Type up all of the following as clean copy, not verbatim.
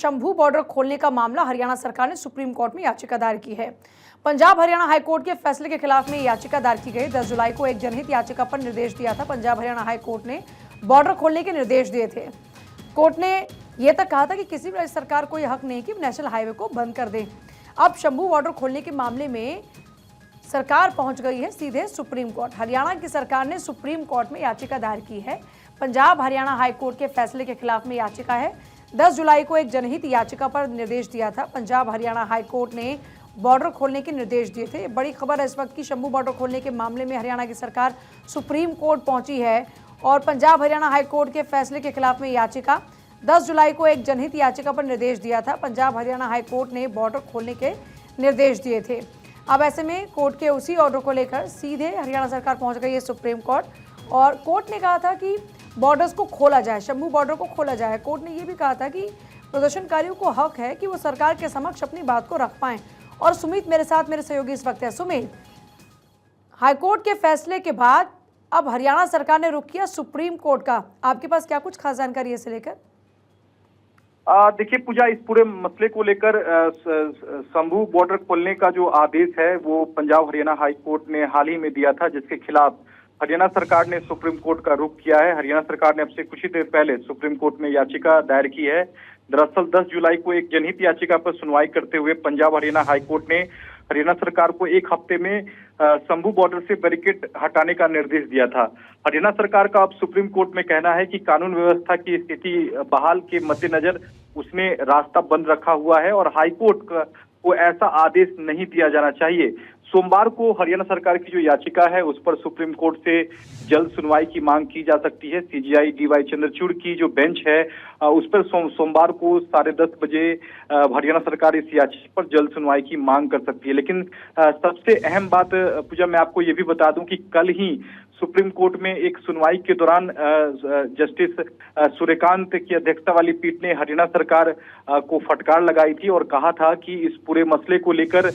Shambhu border खोलने का मामला हरियाणा सरकार ने सुप्रीम कोर्ट में याचिका दायर की है। पंजाब हरियाणा हाई कोर्ट के फैसले के खिलाफ में याचिका दायर की गई। 10 जुलाई को एक जनहित याचिका पर निर्देश दिया था। पंजाब हरियाणा हाई कोर्ट ने बॉर्डर खोलने के निर्देश दिए थे। कोर्ट ने यह तक कहा था कि किसी भी राज्य सरकार को यह हक नहीं कि नेशनल हाईवे को बंद कर दे। अब शंभू बॉर्डर खोलने के मामले में सरकार पहुंच गई है सीधे सुप्रीम कोर्ट। हरियाणा की सरकार ने सुप्रीम कोर्ट में याचिका दायर की है। पंजाब हरियाणा हाई कोर्ट के फैसले के खिलाफ में याचिका है। 10 जुलाई को एक जनहित याचिका पर निर्देश दिया था। पंजाब हरियाणा हाई कोर्ट ने बॉर्डर खोलने के निर्देश दिए थे। बड़ी खबर है इस वक्त की शंभू बॉर्डर खोलने के मामले में हरियाणा की सरकार सुप्रीम कोर्ट पहुंची है और पंजाब हरियाणा हाई कोर्ट के फैसले के खिलाफ में याचिका। 10 जुलाई को एक जनहित याचिका पर निर्देश दिया था। पंजाब हरियाणा हाई कोर्ट ने बॉर्डर खोलने के निर्देश दिए थे। अब ऐसे में कोर्ट के उसी ऑर्डर को लेकर सीधे हरियाणा सरकार पहुंच गई है सुप्रीम कोर्ट और कोर्ट ने कहा था कि बॉर्डर्स को खोला जाए, शंभू बॉर्डर को खोला जाए। कोर्ट ने यह भी कहा था कि प्रदर्शनकारियों को हक है कि वो सरकार के समक्ष अपनी बात को रख पाएं। और सुमित मेरे साथ, मेरे सहयोगी इस वक्त है। सुमित, हाईकोर्ट के फैसले के बाद अब हरियाणा सरकार ने रुख किया सुप्रीम कोर्ट का। आपके पास क्या कुछ खास जानकारी है इसे लेकर? देखिए पूजा, इस पूरे मसले को लेकर शंभू बॉर्डर खोलने का जो आदेश है वो पंजाब हरियाणा हाई कोर्ट ने हाल ही में दिया था, जिसके खिलाफ हरियाणा सरकार ने सुप्रीम कोर्ट का रुख किया है। हरियाणा सरकार ने अब से कुछ ही देर पहले सुप्रीम कोर्ट में याचिका दायर की है। दरअसल 10 जुलाई को एक जनहित याचिका पर सुनवाई करते हुए पंजाब हरियाणा हाई कोर्ट ने हरियाणा सरकार को एक हफ्ते में शंभू बॉर्डर से बैरिकेड हटाने का निर्देश दिया था। हरियाणा सरकार का अब सुप्रीम कोर्ट में कहना है कि कानून व्यवस्था की स्थिति बहाल के मद्देनजर उसने रास्ता बंद रखा हुआ है और हाई कोर्ट को ऐसा आदेश नहीं दिया जाना चाहिए। सोमवार को हरियाणा सरकार की जो याचिका है उस पर सुप्रीम कोर्ट से जल्द सुनवाई की मांग की जा सकती है। सीजीआई डीवाई चंद्रचूड़ की जो बेंच है उस पर सोमवार को 10:30 बजे हरियाणा सरकार इस याचिका पर जल्द सुनवाई की मांग कर सकती है। लेकिन सबसे अहम बात पूजा, मैं आपको ये भी बता दूं कि कल ही सुप्रीम कोर्ट में एक सुनवाई के दौरान जस्टिस सूर्यकांत की अध्यक्षता वाली पीठ ने हरियाणा सरकार को फटकार लगाई थी और कहा था कि इस पूरे मसले को लेकर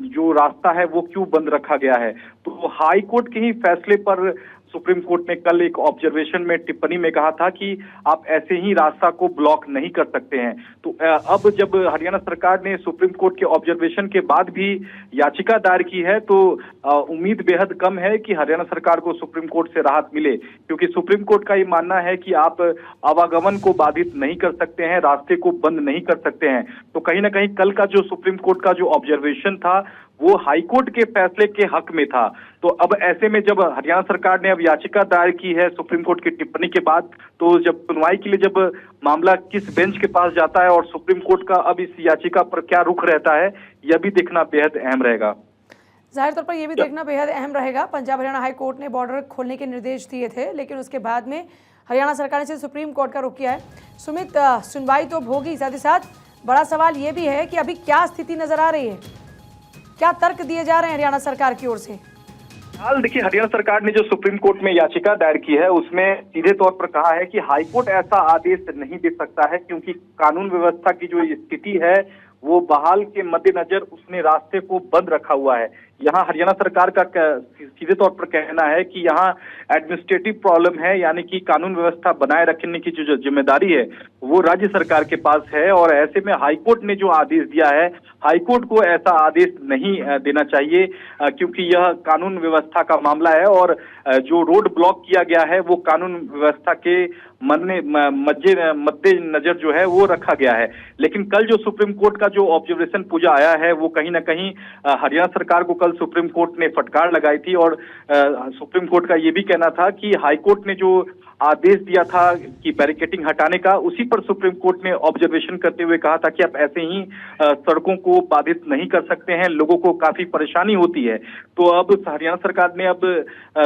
जो रास्ता है वो क्यों बंद रखा गया है। तो हाई कोर्ट के ही फैसले पर सुप्रीम कोर्ट ने कल एक ऑब्जर्वेशन में टिप्पणी में कहा था कि आप ऐसे ही रास्ता को ब्लॉक नहीं कर सकते हैं। तो अब जब हरियाणा सरकार ने सुप्रीम कोर्ट के ऑब्जर्वेशन के बाद भी याचिका दायर की है तो उम्मीद बेहद कम है कि हरियाणा सरकार को सुप्रीम कोर्ट से राहत मिले, क्योंकि सुप्रीम कोर्ट का ये मानना है कि आप आवागमन को बाधित नहीं कर सकते हैं, रास्ते को बंद नहीं कर सकते हैं। तो कहीं ना कहीं कल का जो सुप्रीम कोर्ट का जो ऑब्जर्वेशन था वो हाईकोर्ट के फैसले के हक में था। तो अब ऐसे में जब हरियाणा सरकार ने अब याचिका दायर की है सुप्रीम कोर्ट की टिप्पणी के बाद, तो जब सुनवाई के लिए जब मामला किस बेंच के पास जाता है और सुप्रीम कोर्ट का अब इस याचिका पर क्या रुख रहता है, यह भी देखना बेहद अहम रहेगा। जाहिर तौर पर यह भी देखना बेहद अहम रहेगा। पंजाब हरियाणा हाई कोर्ट ने बॉर्डर खोलने के निर्देश दिए थे, लेकिन उसके बाद में हरियाणा सरकार ने सुप्रीम कोर्ट का रुख किया है। सुमित, सुनवाई तो होगी, साथ ही साथ बड़ा सवाल ये भी है कि अभी क्या स्थिति नजर आ रही है, क्या तर्क दिए जा रहे हैं हरियाणा सरकार की ओर से? हाल देखिए, हरियाणा सरकार ने जो सुप्रीम कोर्ट में याचिका दायर की है उसमें सीधे तौर पर कहा है कि हाईकोर्ट ऐसा आदेश नहीं दे सकता है, क्योंकि कानून व्यवस्था की जो स्थिति है वो बहाल के मद्देनजर उसने रास्ते को बंद रखा हुआ है। यहाँ हरियाणा सरकार का सीधे तौर पर कहना है कि यहाँ एडमिनिस्ट्रेटिव प्रॉब्लम है, यानी कि कानून व्यवस्था बनाए रखने की जो जिम्मेदारी है वो राज्य सरकार के पास है और ऐसे में हाईकोर्ट ने जो आदेश दिया है, हाईकोर्ट को ऐसा आदेश नहीं देना चाहिए, क्योंकि यह कानून व्यवस्था का मामला है और जो रोड ब्लॉक किया गया है वो कानून व्यवस्था के मद्दे नजर जो है वो रखा गया है। लेकिन कल जो सुप्रीम कोर्ट का जो ऑब्जर्वेशन पूजा आया है वो कहीं ना कहीं हरियाणा सरकार को कल सुप्रीम कोर्ट ने फटकार लगाई थी और सुप्रीम कोर्ट का ये भी कहना था कि हाईकोर्ट ने जो आदेश दिया था कि बैरिकेडिंग हटाने का, उसी पर सुप्रीम कोर्ट ने ऑब्जर्वेशन करते हुए कहा था कि आप ऐसे ही सड़कों को बाधित नहीं कर सकते हैं, लोगों को काफी परेशानी होती है। तो अब हरियाणा सरकार ने अब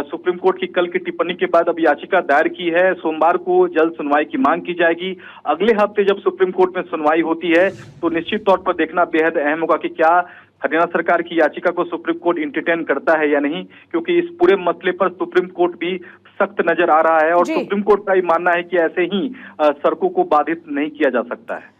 सुप्रीम कोर्ट की कल की टिप्पणी के बाद अब याचिका दायर की है। सोमवार को जल्द सुनवाई की मांग की जाएगी। अगले हफ्ते जब सुप्रीम कोर्ट में सुनवाई होती है तो निश्चित तौर पर देखना बेहद अहम होगा कि क्या हरियाणा सरकार की याचिका को सुप्रीम कोर्ट एंटरटेन करता है या नहीं, क्योंकि इस पूरे मसले पर सुप्रीम कोर्ट भी सख्त नजर आ रहा है और सुप्रीम कोर्ट का ये मानना है कि ऐसे ही सड़कों को बाधित नहीं किया जा सकता है।